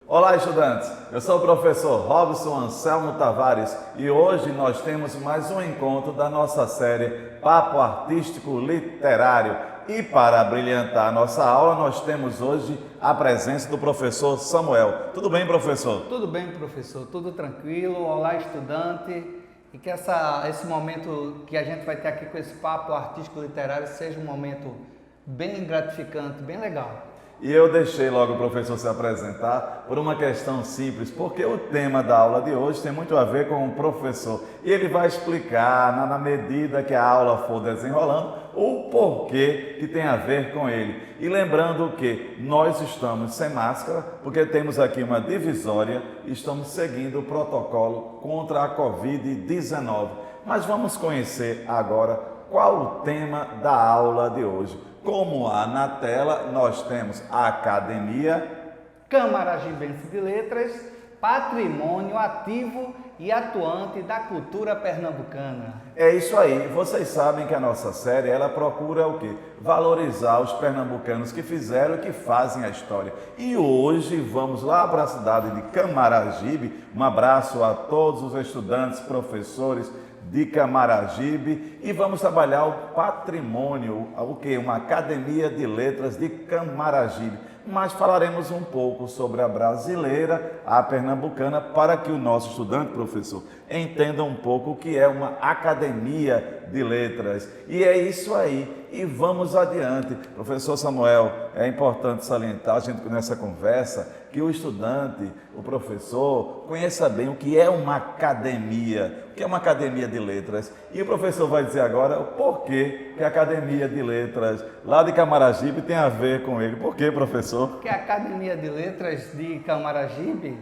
Olá, estudantes! Eu sou o professor Robson Anselmo Tavares e hoje nós temos mais um encontro da nossa série Papo Artístico Literário. E para brilhantar a nossa aula, nós temos hoje a presença do professor Samuel. Tudo bem, professor? Tudo bem, professor. Tudo tranquilo. Olá, estudante. E que esse momento que a gente vai ter aqui com esse Papo Artístico Literário seja um momento bem gratificante, bem legal. E eu deixei logo o professor se apresentar por uma questão simples, porque o tema da aula de hoje tem muito a ver com o professor. E ele vai explicar, na medida que a aula for desenrolando, o porquê que tem a ver com ele. E lembrando que nós estamos sem máscara, porque temos aqui uma divisória e estamos seguindo o protocolo contra a Covid-19. Mas vamos conhecer agora qual o tema da aula de hoje. Como há na tela, nós temos a Academia Camaragibense de Letras, patrimônio ativo e atuante da cultura pernambucana. É isso aí. Vocês sabem que a nossa série, ela procura o quê? Valorizar os pernambucanos que fizeram e que fazem a história. E hoje vamos lá para a cidade de Camaragibe. Um abraço a todos os estudantes, professores de Camaragibe, e vamos trabalhar o patrimônio, o que? Uma Academia de Letras de Camaragibe. Mas falaremos um pouco sobre a brasileira, a pernambucana, para que o nosso estudante, professor, entenda um pouco o que é uma Academia de Letras. E é isso aí. E vamos adiante. Professor Samuel, é importante salientar, a gente nessa conversa, que o estudante, o professor, conheça bem o que é uma academia, o que é uma academia de letras. E o professor vai dizer agora o porquê que a Academia de Letras lá de Camaragibe tem a ver com ele. Por quê, professor? Porque a Academia de Letras de Camaragibe,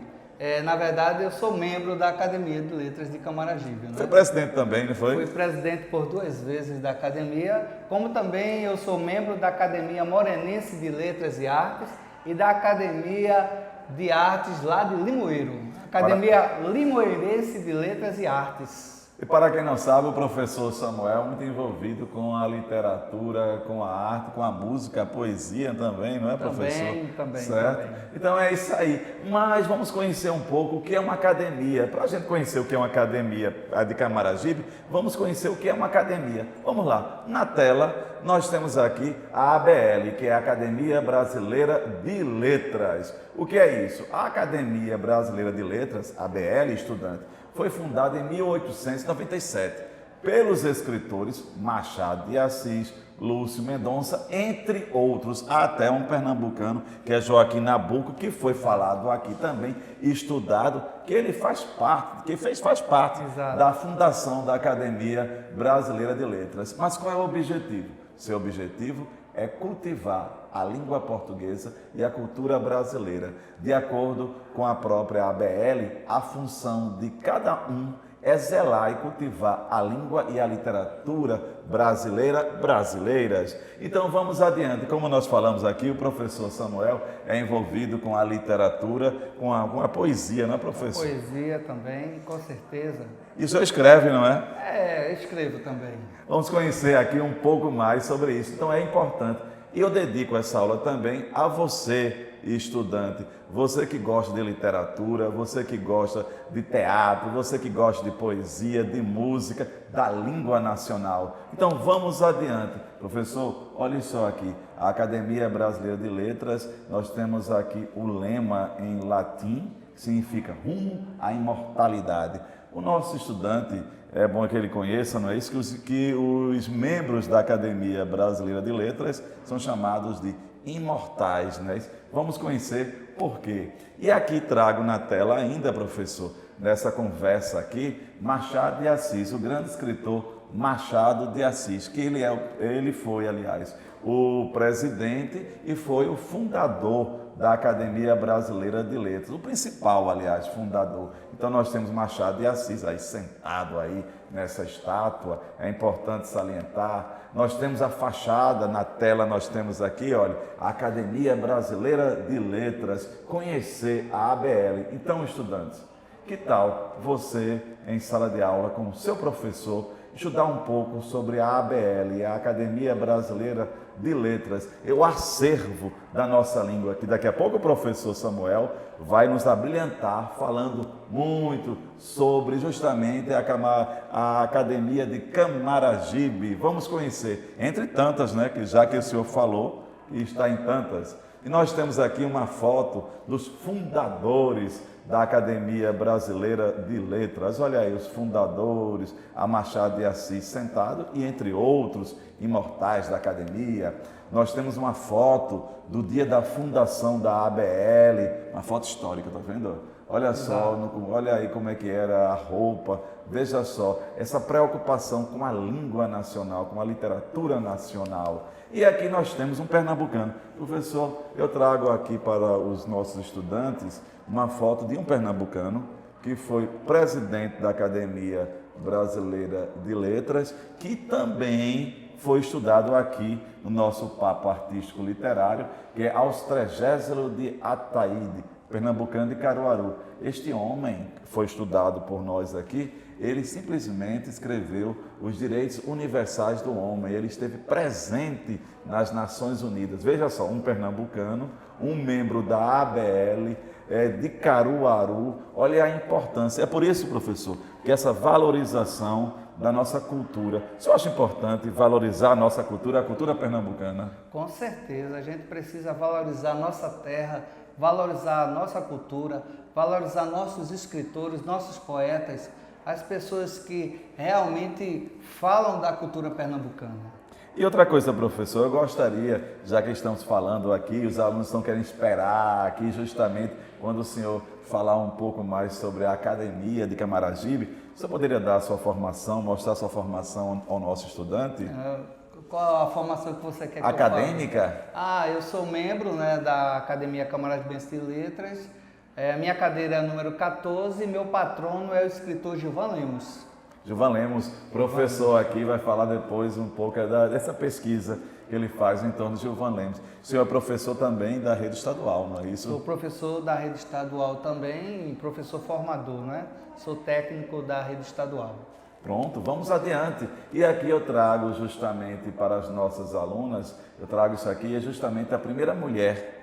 na verdade, eu sou membro da Academia de Letras de Camaragibe. Né? Foi presidente também, não foi? Fui presidente por 2 vezes da academia, como também eu sou membro da Academia Morenense de Letras e Artes e da Academia de Artes lá de Limoeiro. Academia Limoeirense de Letras e Artes. E para quem não sabe, o professor Samuel é muito envolvido com a literatura, com a arte, com a música, a poesia também, não é, professor? Também. Certo? Também. Então é isso aí. Mas vamos conhecer um pouco o que é uma academia. Para a gente conhecer o que é uma academia de Camaragibe, vamos conhecer o que é uma academia. Vamos lá. Na tela, nós temos aqui a ABL, que é a Academia Brasileira de Letras. O que é isso? A Academia Brasileira de Letras, ABL, estudante, foi fundada em 1897 pelos escritores Machado de Assis, Lúcio Mendonça, entre outros, até um pernambucano, que é Joaquim Nabuco, que foi falado aqui também, estudado, que ele faz parte, faz parte Exato. da fundação da Academia Brasileira de Letras. Mas qual é o objetivo? Seu objetivo é cultivar a língua portuguesa e a cultura brasileira. De acordo com a própria ABL, a função de cada um é zelar e cultivar a língua e a literatura brasileiras. Então vamos adiante. Como nós falamos aqui, o professor Samuel é envolvido com a literatura, com a poesia, não é, professor? Poesia também, com certeza. E o senhor escreve, não é? Escrevo também. Vamos conhecer aqui um pouco mais sobre isso. Então é importante. E eu dedico essa aula também a você, estudante, você que gosta de literatura, você que gosta de teatro, você que gosta de poesia, de música, da língua nacional. Então vamos adiante. Professor, olhe só aqui, a Academia Brasileira de Letras, nós temos aqui o lema em latim, que significa rumo à imortalidade. O nosso estudante, é bom que ele conheça, não é isso? Que os membros da Academia Brasileira de Letras são chamados de imortais, não é isso? Vamos conhecer por quê. E aqui trago na tela ainda, professor, nessa conversa aqui, Machado de Assis, o grande escritor Machado de Assis, que ele foi, aliás, o presidente e foi o fundador da Academia Brasileira de Letras, o principal, aliás, fundador. Então nós temos Machado de Assis aí sentado aí nessa estátua, é importante salientar. Nós temos a fachada, na tela nós temos aqui, olha, a Academia Brasileira de Letras, conhecer a ABL. Então, estudantes, que tal você, em sala de aula, com o seu professor, estudar um pouco sobre a ABL, a Academia Brasileira de Letras, é o acervo da nossa língua, que daqui a pouco o professor Samuel vai nos abrilhantar falando muito sobre justamente a Academia de Camaragibe. Vamos conhecer, entre tantas, né, que já que o senhor falou, e está em tantas. E nós temos aqui uma foto dos fundadores da Academia Brasileira de Letras. Olha aí, os fundadores, a Machado de Assis sentado e entre outros imortais da academia. Nós temos uma foto do dia da fundação da ABL, uma foto histórica, tá vendo? Olha só, olha aí como é que era a roupa. Veja só, essa preocupação com a língua nacional, com a literatura nacional. E aqui nós temos um pernambucano. Professor, eu trago aqui para os nossos estudantes uma foto de um pernambucano que foi presidente da Academia Brasileira de Letras, que também foi estudado aqui no nosso papo artístico literário, que é Austrégésilo de Ataíde, pernambucano de Caruaru. Este homem que foi estudado por nós aqui, ele simplesmente escreveu os direitos universais do homem, ele esteve presente nas Nações Unidas. Veja só, um pernambucano, um membro da ABL, de Caruaru, olha a importância. É por isso, professor, que essa valorização da nossa cultura. O senhor acha importante valorizar a nossa cultura, a cultura pernambucana? Com certeza, a gente precisa valorizar a nossa terra, valorizar a nossa cultura, valorizar nossos escritores, nossos poetas, as pessoas que realmente falam da cultura pernambucana. E outra coisa, professor, eu gostaria, já que estamos falando aqui, os alunos estão querendo esperar aqui justamente quando o senhor falar um pouco mais sobre a Academia de Camaragibe, você poderia dar a sua formação, mostrar a sua formação ao nosso estudante? Qual a formação que você quer que eu fale? Acadêmica? Eu sou membro, né, da Academia Camaragibense de Letras. Minha cadeira é a número 14 e meu patrono é o escritor Gilvan Lemos. Gilvan Lemos, professor aqui, vai falar depois um pouco dessa pesquisa que ele faz em torno de Gilvan Lemos. O senhor é professor também da rede estadual, não é isso? Sou professor da rede estadual também, professor formador, né? Sou técnico da rede estadual. Pronto, vamos adiante. E aqui eu trago justamente para as nossas alunas, eu trago isso aqui, é justamente a primeira mulher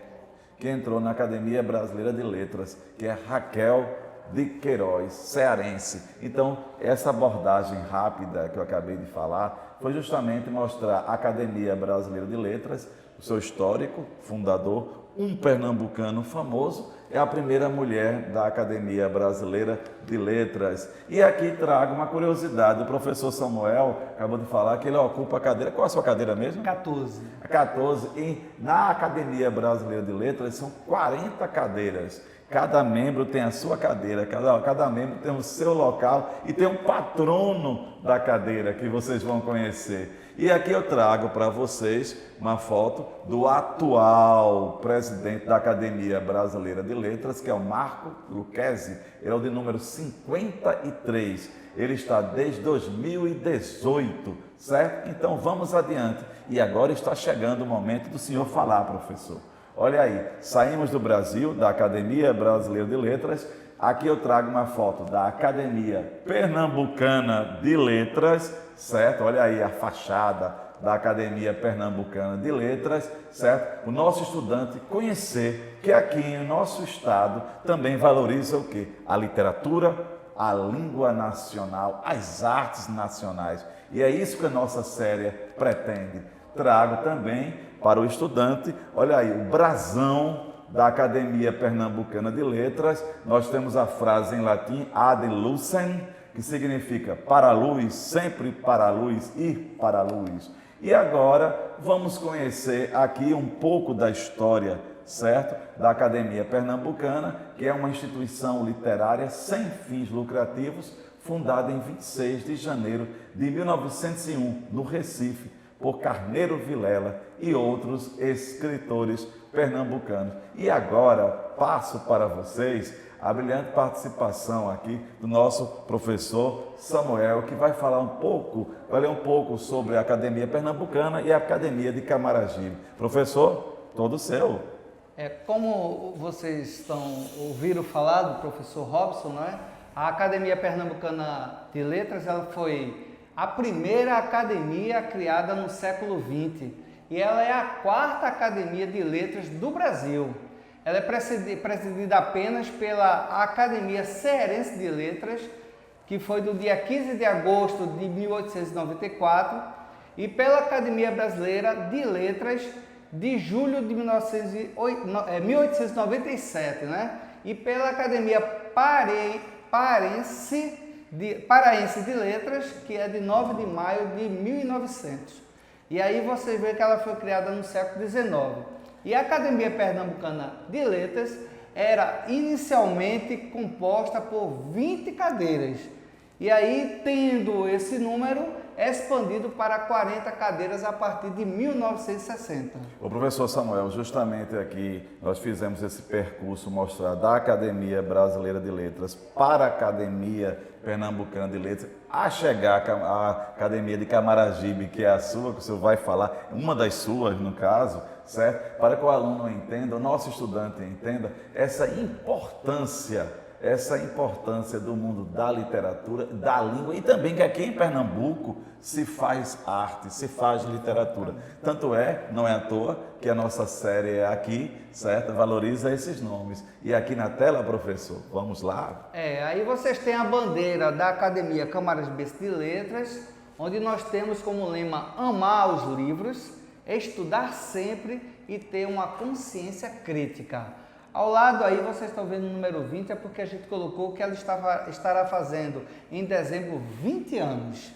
que entrou na Academia Brasileira de Letras, que é Raquel de Queiroz, cearense. Então, essa abordagem rápida que eu acabei de falar foi justamente mostrar a Academia Brasileira de Letras, o seu histórico, fundador, um pernambucano famoso, é a primeira mulher da Academia Brasileira de Letras. E aqui trago uma curiosidade, o professor Samuel acabou de falar que ele ocupa a cadeira, qual é a sua cadeira mesmo? 14. A 14, e na Academia Brasileira de Letras são 40 cadeiras. Cada membro tem a sua cadeira, cada membro tem o seu local e tem um patrono da cadeira que vocês vão conhecer. E aqui eu trago para vocês uma foto do atual presidente da Academia Brasileira de Letras, que é o Marco Lucchesi. Ele é o de número 53. Ele está desde 2018, certo? Então vamos adiante. E agora está chegando o momento do senhor falar, professor. Olha aí, saímos do Brasil, da Academia Brasileira de Letras. Aqui eu trago uma foto da Academia Pernambucana de Letras, certo? Olha aí a fachada da Academia Pernambucana de Letras, certo? O nosso estudante conhecer que aqui em nosso estado também valoriza o quê? A literatura, a língua nacional, as artes nacionais. E é isso que a nossa série pretende. Trago também para o estudante, olha aí, o brasão da Academia Pernambucana de Letras. Nós temos a frase em latim ad lucem, que significa para a luz, sempre para a luz, ir para a luz. E agora vamos conhecer aqui um pouco da história, certo? Da Academia Pernambucana, que é uma instituição literária sem fins lucrativos, fundada em 26 de janeiro de 1901, no Recife, por Carneiro Vilela e outros escritores pernambucanos. E agora passo para vocês a brilhante participação aqui do nosso professor Samuel, que vai falar vai ler um pouco sobre a Academia Pernambucana e a Academia de Camaragibe. Professor, todo seu. Como vocês ouviram falar do professor Robson, não é? A Academia Pernambucana de Letras ela foi a primeira academia criada no século XX e ela é a 4ª Academia de Letras do Brasil. Ela é presidida apenas pela Academia Cearense de Letras, que foi do dia 15 de agosto de 1894, e pela Academia Brasileira de Letras de julho de 1897, né? E pela Academia Paraense de Letras, que é de 9 de maio de 1900. E aí você vê que ela foi criada no século XIX. E a Academia Pernambucana de Letras era inicialmente composta por 20 cadeiras. E aí, tendo esse número, é expandido para 40 cadeiras a partir de 1960. O professor Samuel, justamente aqui nós fizemos esse percurso mostrar da Academia Brasileira de Letras para a Academia Pernambucana de Letras, a chegar à Academia de Camaragibe, que é a sua, que o senhor vai falar, uma das suas no caso, certo? Para que o aluno entenda, o nosso estudante entenda essa importância do mundo da literatura, da língua e também que aqui em Pernambuco se faz arte, se faz literatura. Tanto não é à toa que a nossa série é aqui, certo? Valoriza esses nomes. E aqui na tela, professor, vamos lá? Aí vocês têm a bandeira da Academia Camaragibe de Letras, onde nós temos como lema amar os livros, estudar sempre e ter uma consciência crítica. Ao lado aí vocês estão vendo o número 20, é porque a gente colocou que ela estará fazendo em dezembro 20 anos.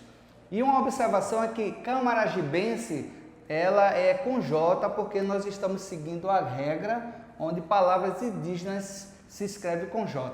E uma observação é que camaragibense, ela é com J, porque nós estamos seguindo a regra onde palavras indígenas se escreve com J.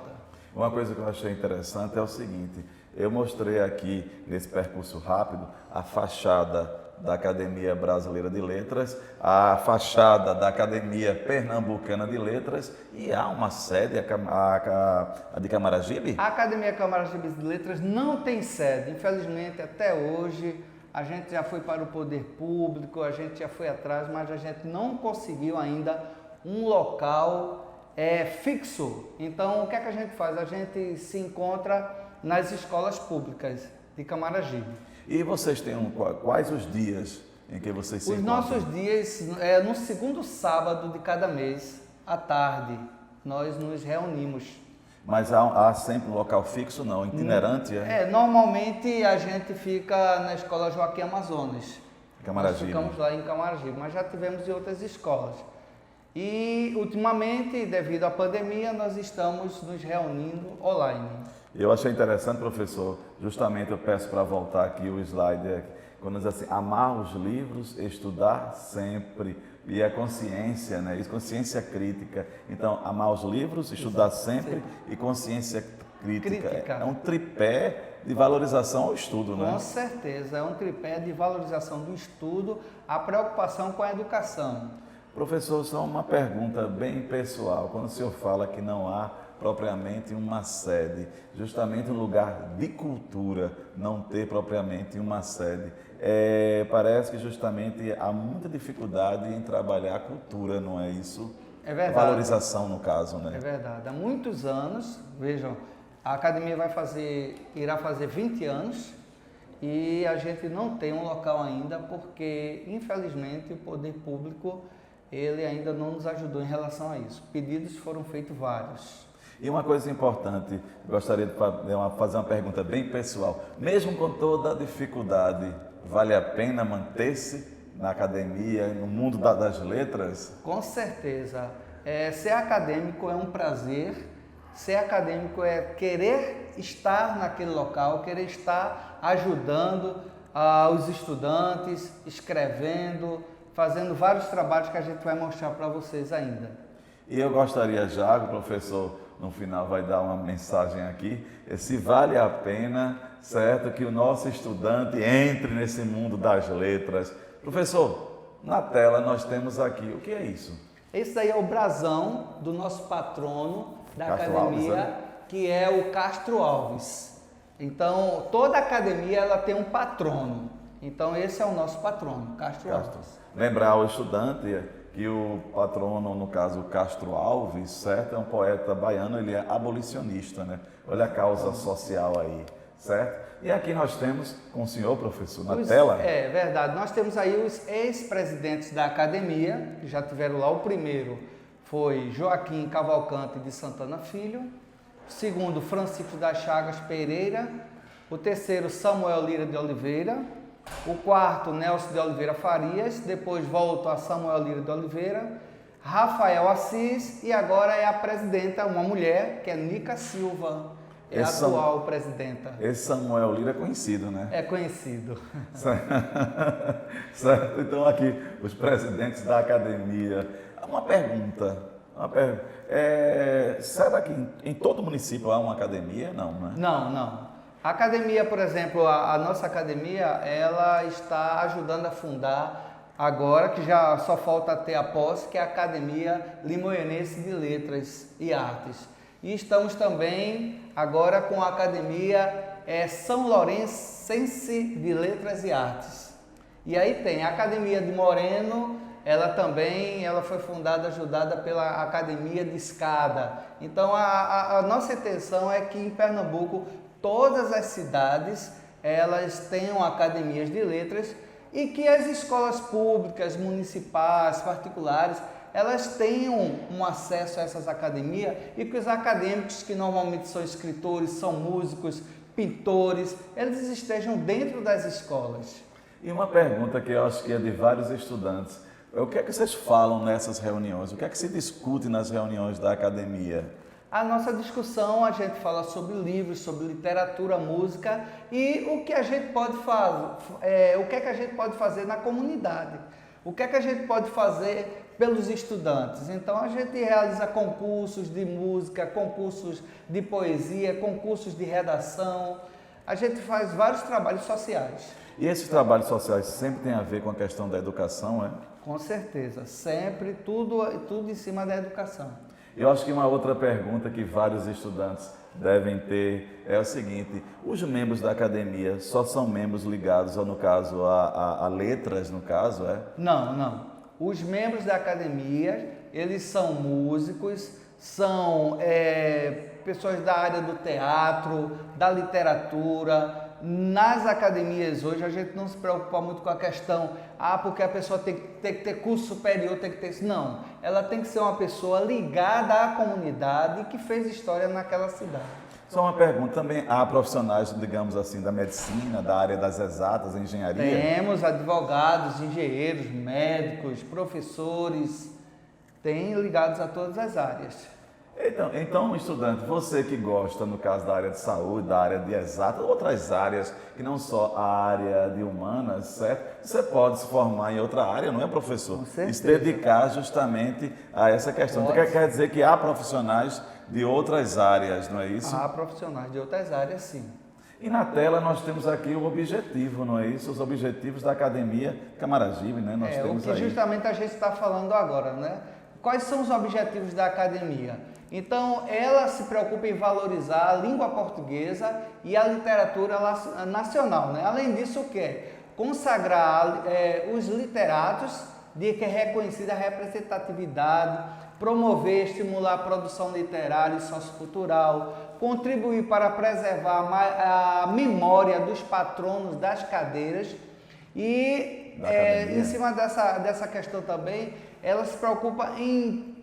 Uma coisa que eu achei interessante é o seguinte, eu mostrei aqui nesse percurso rápido a fachada da Academia Brasileira de Letras, a fachada da Academia Pernambucana de Letras e há uma sede, a de Camaragibe? A Academia Camaragibe de Letras não tem sede, infelizmente até hoje a gente já foi para o poder público, a gente já foi atrás, mas a gente não conseguiu ainda um local fixo. Então o que é que a gente faz? A gente se encontra nas escolas públicas de Camaragibe. E vocês têm quais os dias em que vocês se encontram? Os nossos dias no segundo sábado de cada mês, à tarde, nós nos reunimos. Mas há sempre um local fixo, não? Itinerante? Normalmente a gente fica na escola Joaquim Amazonas. Camaragibe. Nós ficamos lá em Camaragibe, mas já tivemos em outras escolas. E ultimamente, devido à pandemia, nós estamos nos reunindo online. Eu achei interessante, professor, justamente eu peço para voltar aqui o slide, quando diz assim, amar os livros, estudar sempre, e a consciência, né? Isso, consciência crítica. Então, amar os livros, estudar sempre e consciência crítica. É um tripé de valorização ao estudo, né? Com certeza, é um tripé de valorização do estudo, a preocupação com a educação. Professor, só uma pergunta bem pessoal. Quando o senhor fala que não há propriamente uma sede, justamente um lugar de cultura, não ter propriamente uma sede, parece que justamente há muita dificuldade em trabalhar a cultura, não é isso? É verdade. A valorização, no caso, né? É verdade. Há muitos anos, vejam, a academia irá fazer 20 anos e a gente não tem um local ainda porque, infelizmente, o poder público ele ainda não nos ajudou em relação a isso. Pedidos foram feitos vários. E uma coisa importante, gostaria de fazer uma pergunta bem pessoal. Mesmo com toda a dificuldade, vale a pena manter-se na academia, no mundo das letras? Com certeza. Ser acadêmico é um prazer, ser acadêmico é querer estar naquele local, querer estar ajudando os estudantes, escrevendo, fazendo vários trabalhos que a gente vai mostrar para vocês ainda. E eu gostaria já, o professor no final vai dar uma mensagem aqui, se vale a pena, certo, que o nosso estudante entre nesse mundo das letras. Professor, na tela nós temos aqui, o que é isso? Esse daí é o brasão do nosso patrono da Castro academia, Alves, né? que é o Castro Alves. Então, toda academia ela tem um patrono. Então, esse é o nosso patrono, Castro Alves. Lembrar ao estudante que o patrono, no caso Castro Alves, certo? É um poeta baiano, ele é abolicionista, né? Olha a causa social aí, certo? E aqui nós temos com o senhor, professor, na tela. É verdade, nós temos aí os ex-presidentes da academia, que já tiveram lá. O primeiro foi Joaquim Cavalcante de Santana Filho, o segundo Francisco das Chagas Pereira, o terceiro Samuel Lira de Oliveira, o quarto Nelson de Oliveira Farias, depois volta a Samuel Lira de Oliveira, Rafael Assis e agora é a presidenta, uma mulher, que é Nica Silva, é a atual presidenta. Esse Samuel Lira é conhecido, né? É conhecido. Certo? Então aqui, os presidentes da academia. Uma pergunta. Será que em todo município há uma academia? Não, né? Não. A academia, por exemplo, a nossa academia, ela está ajudando a fundar agora, que já só falta ter a posse, que é a Academia Limoeirense de Letras e Artes. E estamos também agora com a Academia São Lourencense de Letras e Artes. E aí tem a Academia de Moreno, ela foi fundada, ajudada pela Academia de Escada. Então a nossa intenção é que em Pernambuco todas as cidades elas tenham academias de letras e que as escolas públicas, municipais, particulares, elas tenham um acesso a essas academias e que os acadêmicos, que normalmente são escritores, são músicos, pintores, eles estejam dentro das escolas. E uma pergunta que eu acho que é de vários estudantes. O que é que vocês falam nessas reuniões? O que é que se discute nas reuniões da academia? A nossa discussão, a gente fala sobre livros, sobre literatura, música e o que a gente pode fazer, o que é que a gente pode fazer na comunidade, o que é que a gente pode fazer pelos estudantes. Então a gente realiza concursos de música, concursos de poesia, concursos de redação, a gente faz vários trabalhos sociais. E esses trabalhos sociais sempre têm a ver com a questão da educação, é? Com certeza, sempre tudo em cima da educação. Eu acho que uma outra pergunta que vários estudantes devem ter é o seguinte: os membros da academia só são membros ligados, no caso, a letras, no caso, é? Não. Os membros da academia, eles são músicos, são pessoas da área do teatro, da literatura. Nas academias hoje a gente não se preocupa muito com a questão, porque a pessoa tem que ter curso superior, tem que ter isso. Não, ela tem que ser uma pessoa ligada à comunidade que fez história naquela cidade. Só uma pergunta, também há profissionais, digamos assim, da medicina, da área das exatas, da engenharia? Temos advogados, engenheiros, médicos, professores, tem ligados a todas as áreas. Então, estudante, você que gosta, no caso da área de saúde, da área de exatas, outras áreas que não só a área de humanas, certo? Você pode se formar em outra área, não é, professor? Com certeza. E se dedicar justamente a essa questão. Então, quer dizer que há profissionais de outras áreas, não é isso? Há profissionais de outras áreas, sim. E na tela nós temos aqui o objetivo, não é isso? Os objetivos da Academia Camaragibe, né? Nós temos o que justamente a gente está falando agora, né? Quais são os objetivos da academia? Então, ela se preocupa em valorizar a língua portuguesa e a literatura nacional, né? Além disso, o quê? Consagrar os literatos de que é reconhecida a representatividade, promover, estimular a produção literária e sociocultural, contribuir para preservar a memória dos patronos das cadeiras e, em cima dessa questão também, ela se preocupa em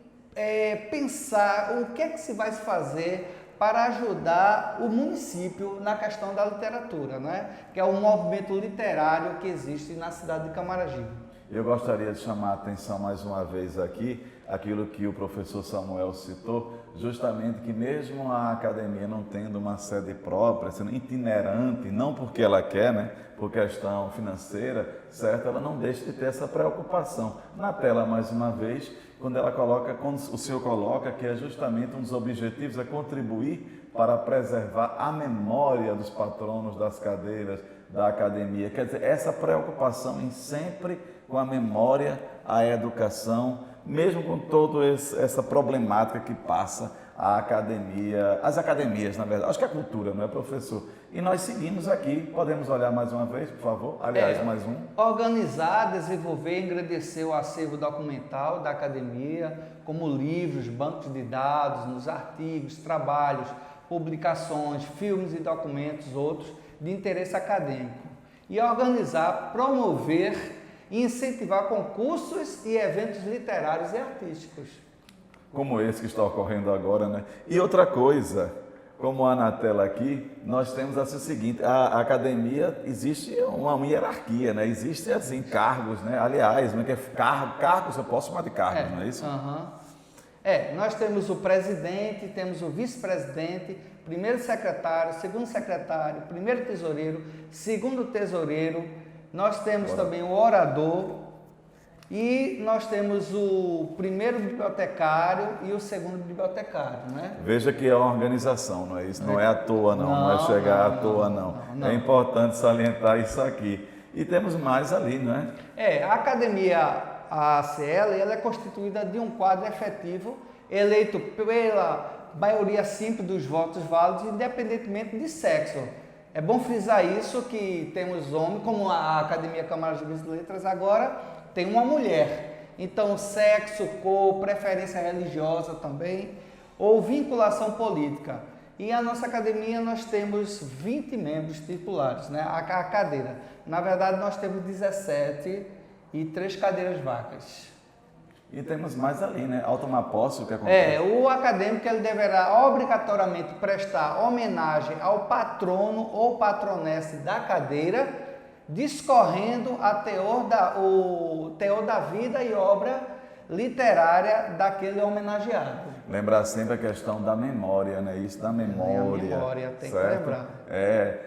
pensar o que é que se vai fazer para ajudar o município na questão da literatura, né? Que é um movimento literário que existe na cidade de Camaragibe. Eu gostaria de chamar a atenção mais uma vez aqui, aquilo que o professor Samuel citou, justamente que mesmo a academia não tendo uma sede própria, sendo itinerante, não porque ela quer, né, por questão financeira, certo? Ela não deixa de ter essa preocupação. Na tela, mais uma vez, quando o senhor coloca que é justamente um dos objetivos é contribuir para preservar a memória dos patronos das cadeiras da academia. Quer dizer, essa preocupação em sempre com a memória, a educação, mesmo com toda essa problemática que passa a academia, as academias, na verdade, acho que a cultura, não é, professor? E nós seguimos aqui, podemos olhar mais uma vez, por favor? Aliás, mais um. Organizar, desenvolver e engrandecer o acervo documental da academia, como livros, bancos de dados, nos artigos, trabalhos, publicações, filmes e documentos, outros, de interesse acadêmico. E organizar, promover e incentivar concursos e eventos literários e artísticos. Como esse que está ocorrendo agora, né? E outra coisa, como há na tela aqui, nós temos assim o seguinte, a academia existe uma hierarquia, né? Existem assim cargos, né? Aliás, não é que é cargos, eu posso chamar de cargos, não é isso? Nós temos o presidente, temos o vice-presidente, primeiro secretário, segundo secretário, primeiro tesoureiro, segundo tesoureiro, nós temos também o orador, e nós temos o primeiro bibliotecário e o segundo bibliotecário, né? Veja que é uma organização, não é isso? Não é à toa, não é chegar à toa, não. É importante salientar isso aqui. E temos mais ali, não é? A academia, a ACL, ela é constituída de um quadro efetivo, eleito pela maioria simples dos votos válidos, independentemente de sexo. É bom frisar isso, que temos homens, como a Academia Camaragibe de Letras agora, tem uma mulher, então sexo, cor, preferência religiosa também, ou vinculação política. E a nossa academia nós temos 20 membros titulares, né? A cadeira. Na verdade nós temos 17 e 3 cadeiras vacas. E temos mais ali, né? Ao tomar posse, o que acontece? O acadêmico ele deverá obrigatoriamente prestar homenagem ao patrono ou patronesse da cadeira, discorrendo o teor da vida e obra literária daquele homenageado. Lembrar sempre a questão da memória, né? Isso da memória. A memória, tem certo? Que lembrar.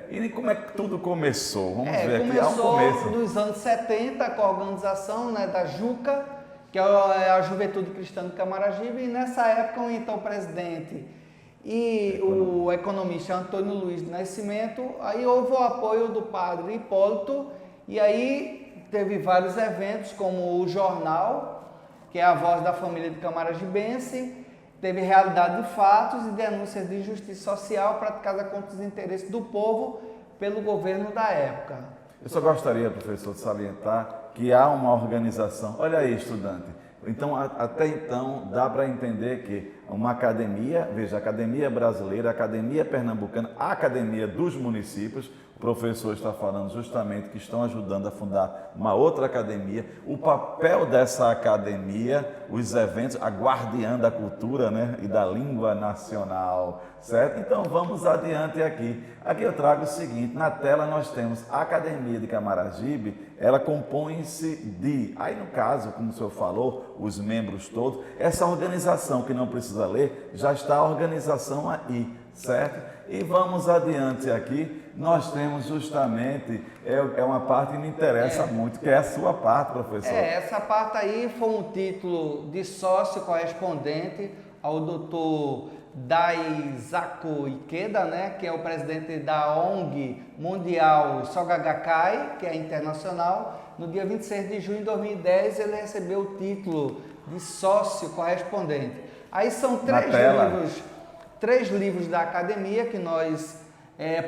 E como é que tudo começou? Vamos ver aqui. Começou nos anos 70 com a organização, né, da JUCA, que é a Juventude Cristã de Camaragibe, e nessa época o então presidente e o economista Antônio Luiz de Nascimento, aí houve o apoio do padre Hipólito, e aí teve vários eventos, como o jornal, que é a voz da família de Camaragibense, teve realidade de fatos e denúncias de injustiça social praticada contra os interesses do povo pelo governo da época. Eu só gostaria, professor, de salientar que há uma organização. Olha aí, estudante. Então, até então, dá para entender que uma academia, veja, a Academia Brasileira, a Academia Pernambucana, a Academia dos Municípios, o professor está falando justamente que estão ajudando a fundar uma outra academia, o papel dessa academia, os eventos, a guardiã da cultura, né, e da língua nacional, certo? Então vamos adiante aqui. Aqui eu trago o seguinte, na tela nós temos a Academia de Camaragibe, ela compõe-se de, aí no caso, como o senhor falou, os membros todos, essa organização que não precisa ler, já está a organização aí, certo? E vamos adiante aqui, nós temos justamente, é uma parte que me interessa muito, que é a sua parte, professor. Essa parte aí foi um título de sócio correspondente ao doutor Daisaku Ikeda, né, que é o presidente da ONG Mundial Soga Gakkai, que é internacional. No dia 26 de junho de 2010, ele recebeu o título de sócio correspondente. Aí são três livros da academia que nós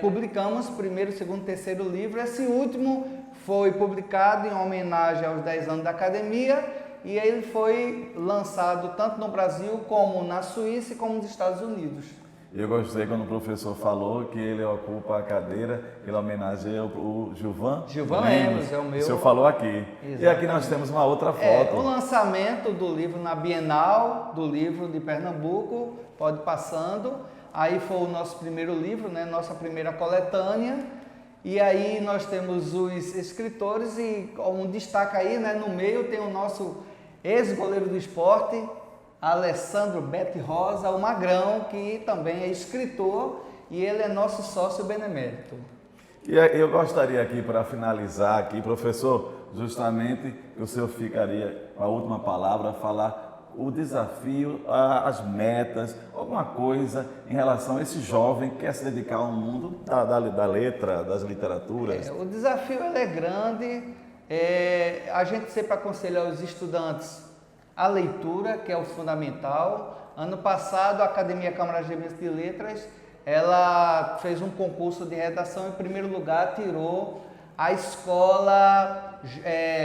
publicamos, primeiro, segundo, terceiro livro. Esse último foi publicado em homenagem aos 10 anos da academia e ele foi lançado tanto no Brasil como na Suíça e como nos Estados Unidos. Eu gostei quando o professor falou que ele ocupa a cadeira, ele homenageia o Gilvan Lemos, é o meu. O senhor falou aqui. Exatamente. E aqui nós temos uma outra foto. O lançamento do livro na Bienal do Livro de Pernambuco, pode ir passando. Aí foi o nosso primeiro livro, né, nossa primeira coletânea. E aí nós temos os escritores e um destaque aí, né, no meio tem o nosso ex-goleiro do esporte, Alessandro Bete Rosa, o Magrão, que também é escritor e ele é nosso sócio benemérito. E eu gostaria aqui, para finalizar aqui, professor, justamente que o senhor ficaria com a última palavra, falar o desafio, as metas, alguma coisa em relação a esse jovem que quer se dedicar ao mundo da letra, das literaturas. O desafio ele é grande, a gente sempre aconselha aos estudantes a leitura, que é o fundamental. Ano passado, a Academia Camaragibense de Letras, ela fez um concurso de redação, em primeiro lugar tirou a escola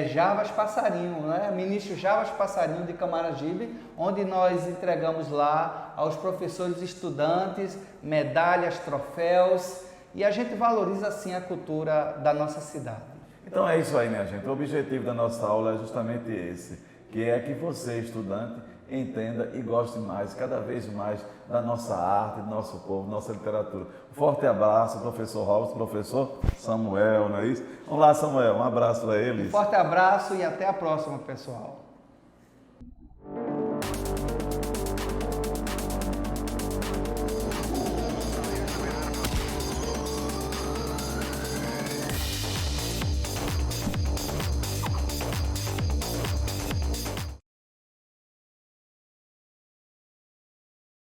Jarbas Passarinho, né? Ministro Jarbas Passarinho de Camaragibe, onde nós entregamos lá aos professores e estudantes medalhas, troféus, e a gente valoriza assim a cultura da nossa cidade. Então é isso aí, minha gente. O objetivo da nossa aula é justamente esse, que é que você, estudante, entenda e goste mais, cada vez mais, da nossa arte, do nosso povo, nossa literatura. Um forte abraço, professor Robson, professor Samuel, não é isso? Vamos lá, Samuel, um abraço para eles. Um forte abraço e até a próxima, pessoal.